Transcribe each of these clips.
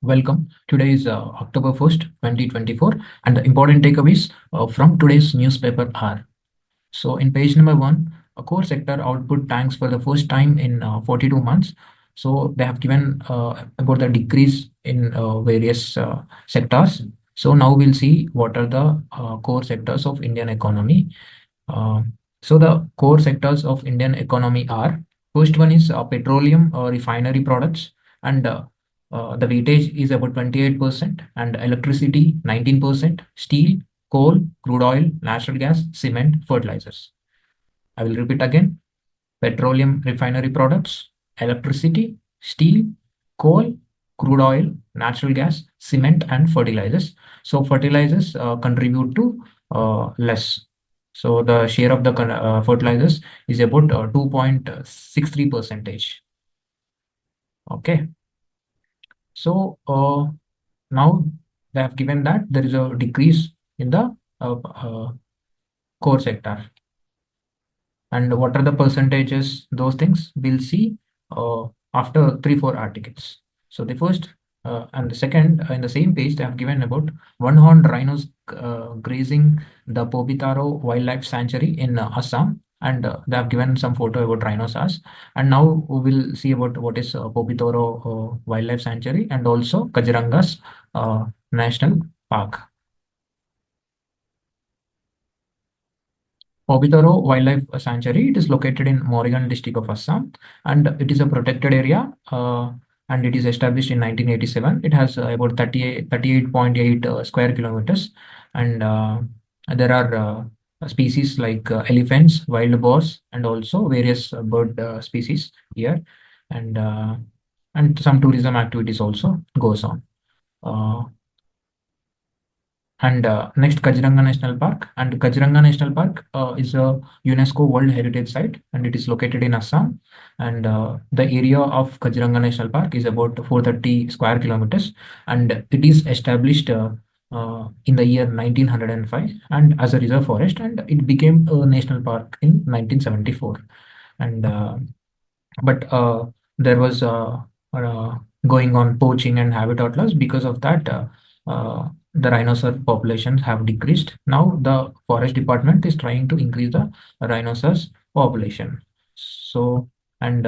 Welcome. Today is October 1st, 2024, and the important takeaways from today's newspaper are. So, in page number 1, a core sector output tanks for the first time in 42 months. So, they have given about the decrease in various sectors. So, now we'll see what are the core sectors of Indian economy. Uh, so, the core sectors of Indian economy are first one is petroleum or refinery products, and the weightage is about 28%, and electricity 19%, steel, coal, crude oil, natural gas, cement, fertilizers. I will repeat again: petroleum refinery products, electricity, steel, coal, crude oil, natural gas, cement, and fertilizers. So fertilizers contribute to less. So the share of the fertilizers is about 2.63 percentage. Okay. So now they have given that there is a decrease in the core sector. And what are the percentages, those things we'll see after 3-4 articles. So the first and the second in the same page, they have given about one-horned rhinos grazing the Pobitaro Wildlife Sanctuary in Assam, and they have given some photo about rhinoceros. And now we will see about what is Pobitaro Wildlife Sanctuary and also Kajiranga's National Park. Pobitaro Wildlife Sanctuary. It is located in Morrigan district of Assam, and it is a protected area. And it is established in 1987. It has about 38.8 square kilometers, and there are species like elephants, wild boars, and also various bird species here, and some tourism activities also goes on. And next, Kaziranga National Park. And Kaziranga National Park is a UNESCO World Heritage Site, and it is located in Assam. And the area of Kaziranga National Park is about 430 square kilometers, and it is established in the year 1905 and as a reserve forest, and it became a national park in 1974. And but there was going on poaching and habitat loss. Because of that, the rhinoceros populations have decreased. Now the forest department is trying to increase the rhinoceros population. So, and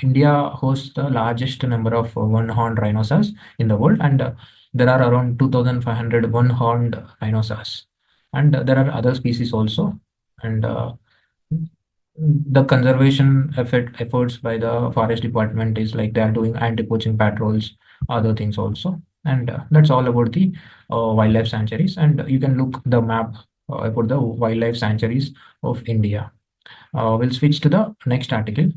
India hosts the largest number of one-horned rhinoceros in the world, and there are around 2,500 one-horned rhinoceros, and there are other species also. And the conservation efforts by the forest department is like they are doing anti-poaching patrols, other things also. And that's all about the wildlife sanctuaries. And you can look the map about the wildlife sanctuaries of India. We'll switch to the next article.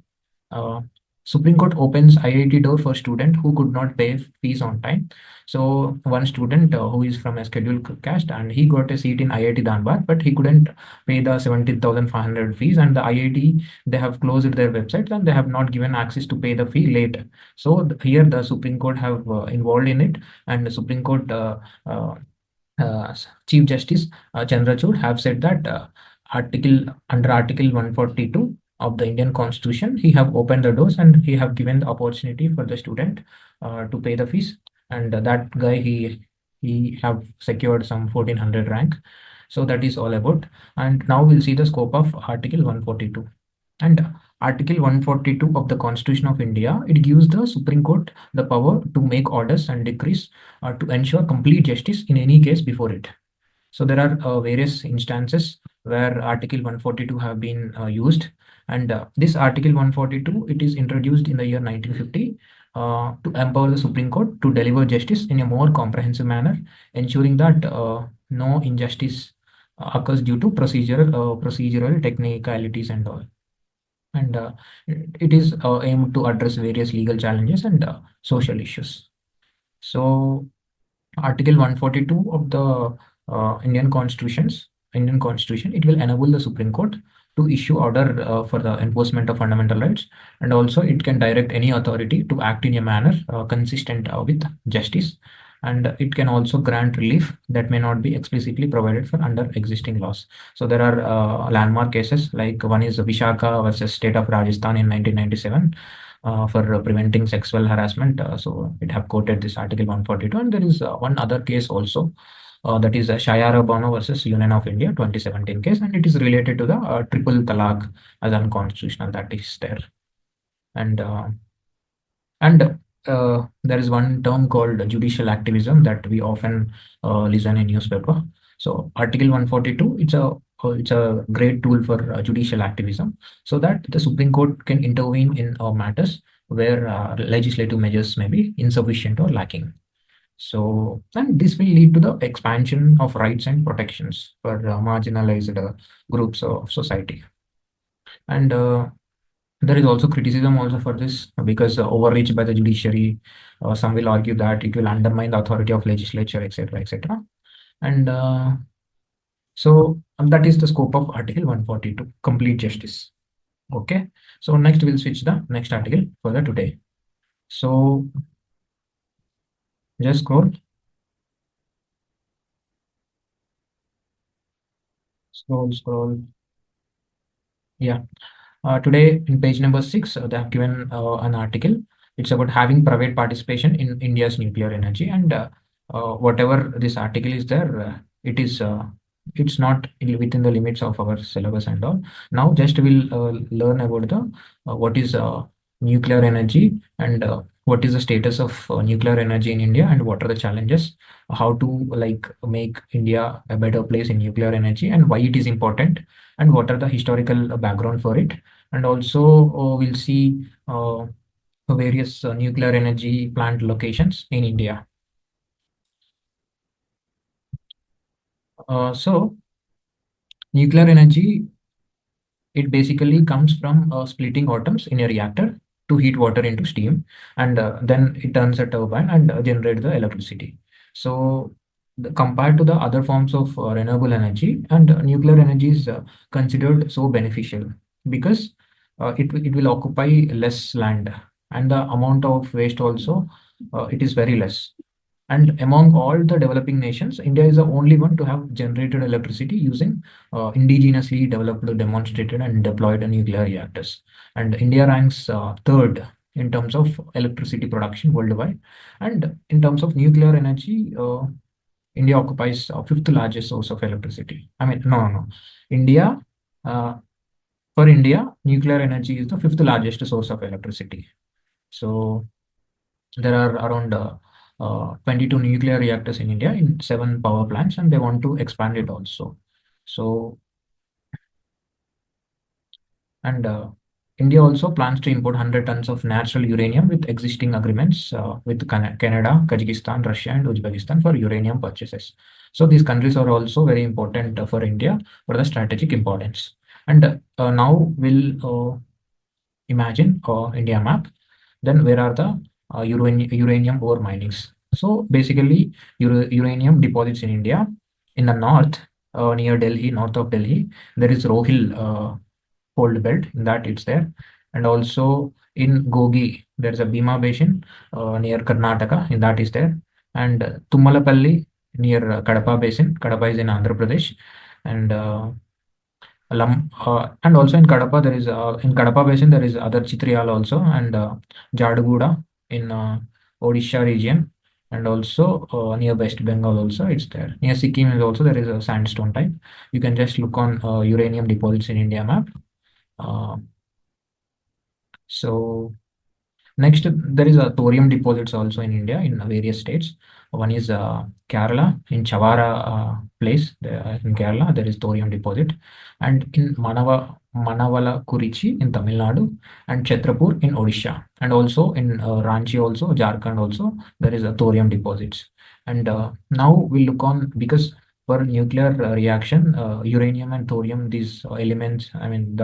Supreme Court opens IIT door for student who could not pay fees on time. So one student who is from a scheduled caste, and he got a seat in IIT Dhanbad, but he couldn't pay the 17,500 fees, and the IIT, they have closed their website and they have not given access to pay the fee late. So here the Supreme Court have involved in it, and the Supreme Court Chief Justice Chandrachud have said that under Article 142 of the Indian Constitution, he have opened the doors and he have given the opportunity for the student to pay the fees. And that guy, he have secured some 1400 rank. So that is all about. And now we'll see the scope of Article 142. And Article 142 of the Constitution of India, it gives the Supreme Court the power to make orders and decrees to ensure complete justice in any case before it. So there are various instances where Article 142 have been used. And this Article 142, it is introduced in the year 1950 to empower the Supreme Court to deliver justice in a more comprehensive manner, ensuring that no injustice occurs due to procedural technicalities and all. And it is aimed to address various legal challenges and social issues. So Article 142 of the Indian Constitution, it will enable the Supreme Court to issue order for the enforcement of fundamental rights, and also it can direct any authority to act in a manner consistent with justice, and it can also grant relief that may not be explicitly provided for under existing laws. So there are landmark cases, like one is Vishaka versus State of Rajasthan in 1997. for preventing sexual harassment. So it have quoted this Article 142, and there is one other case also. That is Shayara Bano versus Union of India 2017 case, and it is related to the triple talaq as unconstitutional that is there. And there is one term called judicial activism that we often listen in newspaper. So Article 142, it's a great tool for judicial activism, so that the Supreme Court can intervene in matters where legislative measures may be insufficient or lacking. So, and this will lead to the expansion of rights and protections for marginalized groups of society. And there is also criticism also for this because overreach by the judiciary. Some will argue that it will undermine the authority of legislature, etc., etc. And that is the scope of Article 142, complete justice. Okay. So next we'll switch the next article for the today. So just scroll. Yeah. Today, in page number 6, they have given an article. It's about having private participation in India's nuclear energy, and whatever this article is there, it's not within the limits of our syllabus and all. Now, just we'll learn about the what is nuclear energy, and what is the status of nuclear energy in India, and what are the challenges, how to like make India a better place in nuclear energy, and why it is important, and what are the historical background for it. And also we'll see various nuclear energy plant locations in India. So nuclear energy, it basically comes from splitting atoms in a reactor to heat water into steam, and then it turns a turbine and generate the electricity. So compared to the other forms of renewable energy, and nuclear energy is considered so beneficial because it will occupy less land, and the amount of waste also it is very less. And among all the developing nations, India is the only one to have generated electricity using indigenously developed, demonstrated, and deployed nuclear reactors. And India ranks third in terms of electricity production worldwide. And in terms of nuclear energy, India occupies fifth largest source of electricity. I mean, no. India, uh, for India, nuclear energy is the fifth largest source of electricity. So there are around 22 nuclear reactors in India in 7 power plants, and they want to expand it also. So, and India also plans to import 100 tons of natural uranium with existing agreements with Canada, Kazakhstan, Russia, and Uzbekistan for uranium purchases. So these countries are also very important for India for the strategic importance. And now we'll imagine India map. Then where are the uranium ore minings? So basically, uranium deposits in India. In the north, near Delhi, north of Delhi, there is Rohil fold belt. In that it's there, and also in Gogi, there is a Bhima Basin near Karnataka. In that is there, and Tummalapalli near Kadapa Basin. Kadapa is in Andhra Pradesh, and and also in Kadapa, there is in Kadapa Basin there is other Chitriyal also, and Jadguda in Odisha region, and also near West Bengal also it's there. Near Sikkim is also there is a sandstone type. You can just look on uranium deposits in India map. Uh, so Next, there is a thorium deposits also in India in various states. One is Kerala in Chavara place in Kerala. There is thorium deposit, and in Manavala Kurichi in Tamil Nadu, and Chhatrapur in Odisha, and also in Ranchi also Jharkhand also there is a thorium deposits. And now we look on because for nuclear reaction, uranium and thorium, these elements, I mean,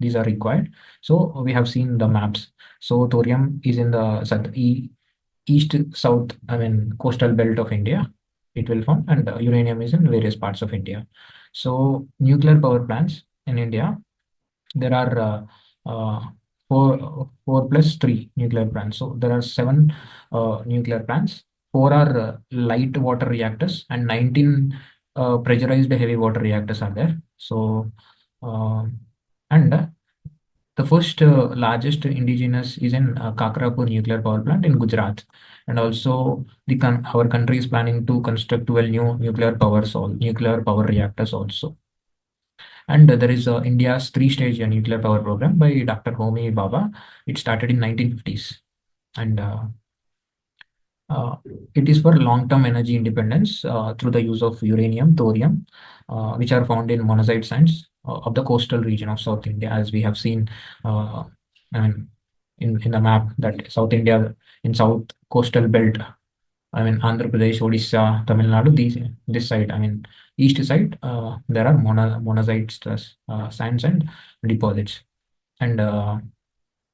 these are required. So we have seen the maps. So thorium is in the east south, I mean, coastal belt of India. It will form, and uranium is in various parts of India. So nuclear power plants in India, there are four plus three nuclear plants. So there are seven nuclear plants. Four are light water reactors, and 19 pressurized heavy water reactors are there. So uh, and The first largest indigenous is in Kakrapur nuclear power plant in Gujarat, and also our country is planning to construct 12 new nuclear power reactors also. And there is India's three-stage nuclear power program by Dr. Homi Bhabha. It started in 1950s, and uh, it is for long-term energy independence through the use of uranium, thorium, which are found in monazite sands of the coastal region of South India, as we have seen. I mean, in the map that South India in South coastal belt. I mean, Andhra Pradesh, Odisha, Tamil Nadu. This side. I mean, east side. There are monazite sands and deposits, and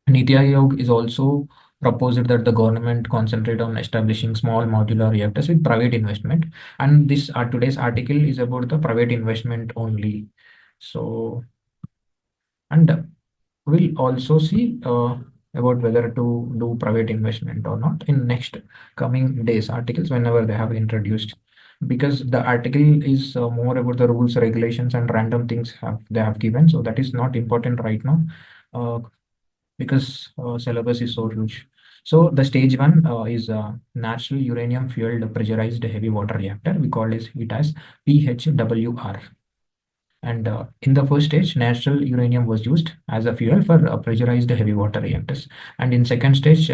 Niti Aayog is also proposed that the government concentrate on establishing small modular reactors with private investment. And this today's article is about the private investment only. So, and we'll also see about whether to do private investment or not in next coming days articles whenever they have introduced, because the article is more about the rules, regulations, and random things they have given. So that is not important right now. Because syllabus is so huge. So the stage one is natural uranium fueled pressurized heavy water reactor. We call it as PHWR. And in the first stage, natural uranium was used as a fuel for pressurized heavy water reactors. And in second stage,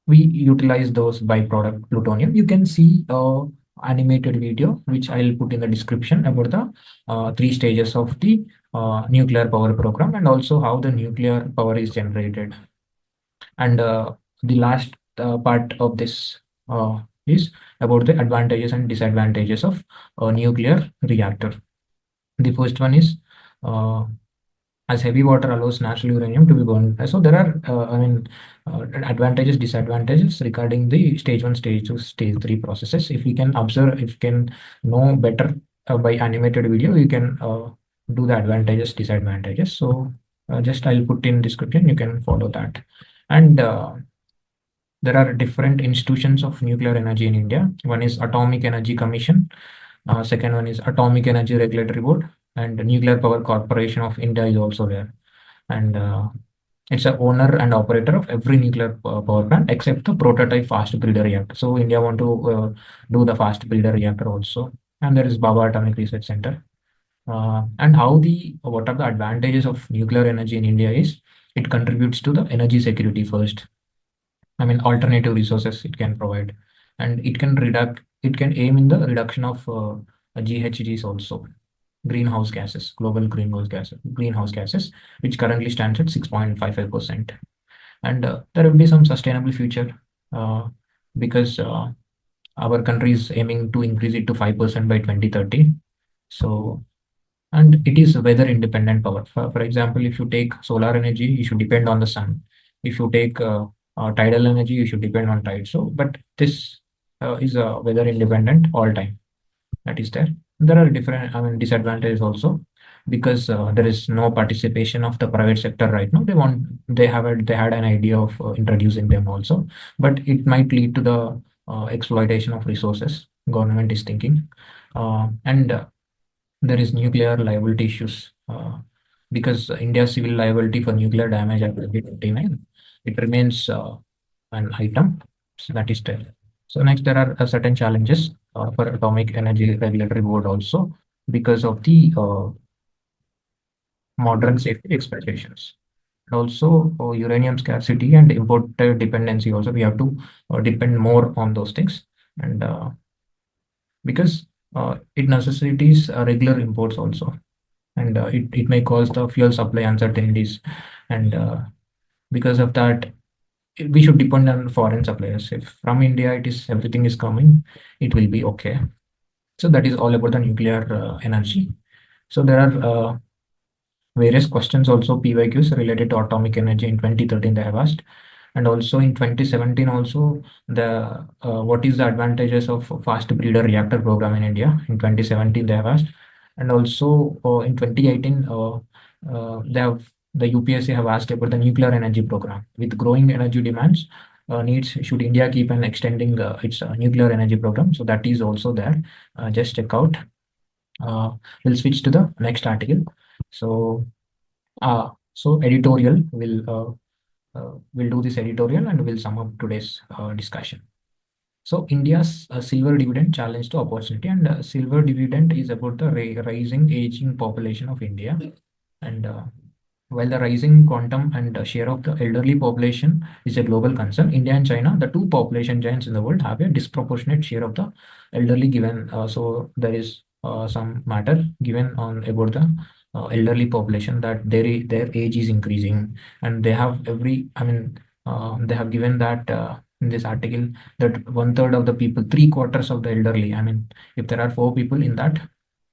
we utilize those byproduct plutonium. You can see animated video, which I'll put in the description about the three stages of the nuclear power program and also how the nuclear power is generated. And the last part of this is about the advantages and disadvantages of a nuclear reactor. The first one is uh, as heavy water allows natural uranium to be burned. So there are, advantages, disadvantages regarding the stage one, stage two, stage three processes. If we can observe, if you can know better by animated video, you can do the advantages, disadvantages. So just I'll put in description, you can follow that. And there are different institutions of nuclear energy in India. One is Atomic Energy Commission. Second one is Atomic Energy Regulatory Board, and the Nuclear Power Corporation of India is also there. And it's a owner and operator of every nuclear power plant except the prototype fast breeder reactor. So India want to do the fast breeder reactor also. And there is Baba Atomic Research Center. And what are the advantages of nuclear energy in India is it contributes to the energy security first. I mean, alternative resources it can provide, and it can aim in the reduction of GHGs also, greenhouse gases, global greenhouse gases, which currently stands at 6.55%. And there will be some sustainable future uh, because our country is aiming to increase it to 5% by 2030. So, and it is weather independent power. For example, if you take solar energy, you should depend on the sun. If you take tidal energy, you should depend on tide. So, but this is weather independent all time. That is there. There are different, I mean, disadvantages also because there is no participation of the private sector right now. They had an idea of introducing them also, but it might lead to the exploitation of resources. Government is thinking, and there is nuclear liability issues because India's civil liability for nuclear damage at 2029 it remains an item, so that is there. So next there are certain challenges for Atomic Energy Regulatory Board also because of the modern safety expectations. And also uranium scarcity and import dependency also we have to depend more on those things, and because it necessitates regular imports also, and it may cause the fuel supply uncertainties, and because of that we should depend on foreign suppliers. If from India it is everything is coming, it will be okay. So that is all about the nuclear energy. So there are various questions also, PYQs related to atomic energy in 2013 they have asked, and also in 2017 also the what is the advantages of fast breeder reactor program in India in 2017 they have asked, and also in 2018 the UPSC have asked about the nuclear energy program with growing energy demands needs, should India keep on extending its nuclear energy program. So that is also there. Just check out. uh, we'll switch to the next article. So So editorial will do this editorial and will sum up today's discussion. So India's silver dividend challenge to opportunity, and silver dividend is about the rising aging population of India. And while the rising quantum and share of the elderly population is a global concern, India and China, the two population giants in the world, have a disproportionate share of the elderly given. So there is some matter given on about the elderly population, that their age is increasing, and they have they have given that in this article, that one third of the people, three quarters of the elderly. I mean, if there are four people in that,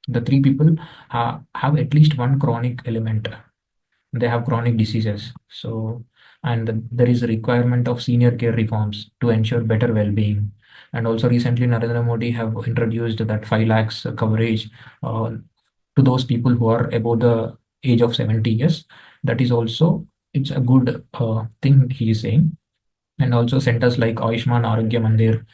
the three people have at least one chronic element. They have chronic diseases. So, and there is a requirement of senior care reforms to ensure better well-being. And also recently, Narendra Modi have introduced that 5 lakhs coverage to those people who are above the age of 70 years. That is also, it's a good thing he is saying. And also centers like Ayushman Arogya Mandir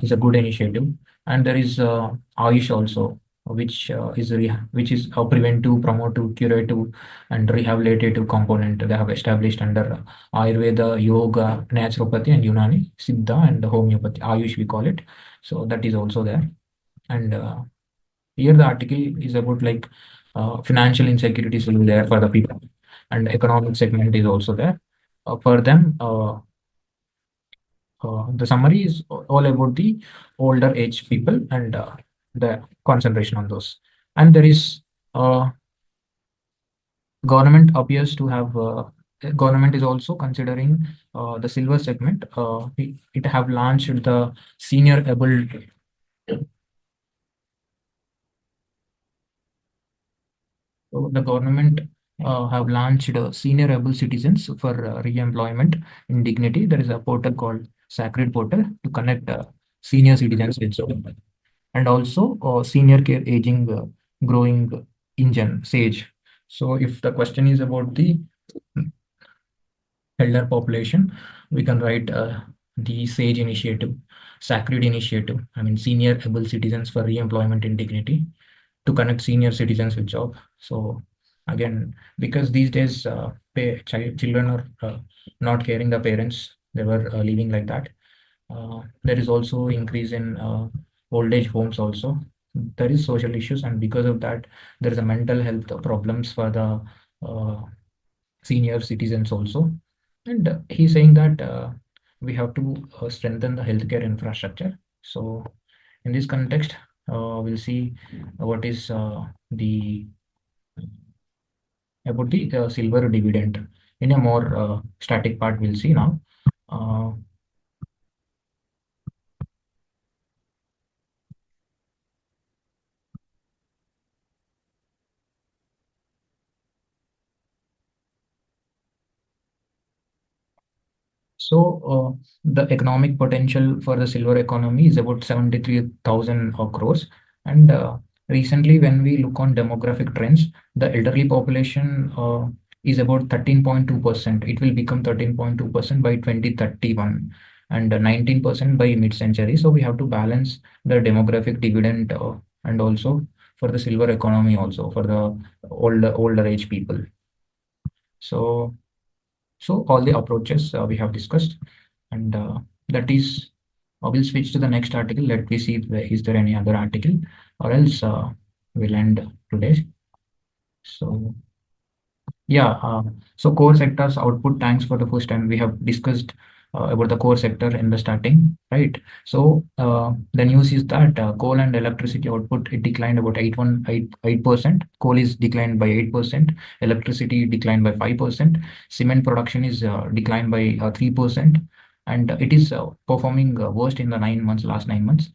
is a good initiative. And there is Ayush also, which is a preventive, promotive, curative, and rehabilitative component they have established under Ayurveda, Yoga, Naturopathy, and Unani, Siddha, and Homeopathy. Ayush we call it. So that is also there. And here the article is about like financial insecurities will be there for the people, and economic segment is also there for them. The summary is all about the older age people and the concentration on those. And there is government appears to have government is also considering the silver segment. It have launched the senior able. So the government have launched senior able citizens for re-employment in dignity. There is a portal called Sacred Portal to connect senior citizens with government. And also senior care aging growing engine SAGE. So if the question is about the elder population, we can write the SAGE initiative, Sacred initiative. I mean, senior able citizens for re-employment in dignity to connect senior citizens with job. So again, because these days children are not caring the parents, they were living like that. There is also increase in old age homes also. There is social issues, and because of that, there is a mental health problems for the senior citizens also. And he's saying that we have to strengthen the healthcare infrastructure. So in this context, we'll see what is the about the silver dividend in a more static part. We'll see now. Uh, So, the economic potential for the silver economy is about 73,000 crores. And recently, when we look on demographic trends, the elderly population is about 13.2%. It will become 13.2% by 2031 and 19% by mid-century. So we have to balance the demographic dividend and also for the silver economy also for the older age people. So all the approaches we have discussed, and that is, we'll switch to the next article. Let me see if is there any other article, or else we'll end today. So yeah, so core sectors output tanks for the first time. We have discussed about the core sector in the starting, right? So the news is that coal and electricity output, it declined about 8%. Coal is declined by 8%. Electricity declined by 5%. Cement production is declined by 3%, and it is performing worst in the last 9 months.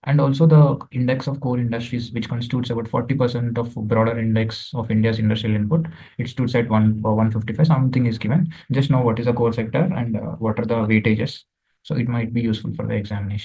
And also the index of core industries, which constitutes about 40% of broader index of India's industrial input, it stood at 155. Something is given. Just know what is a core sector and what are the weightages. So it might be useful for the examination.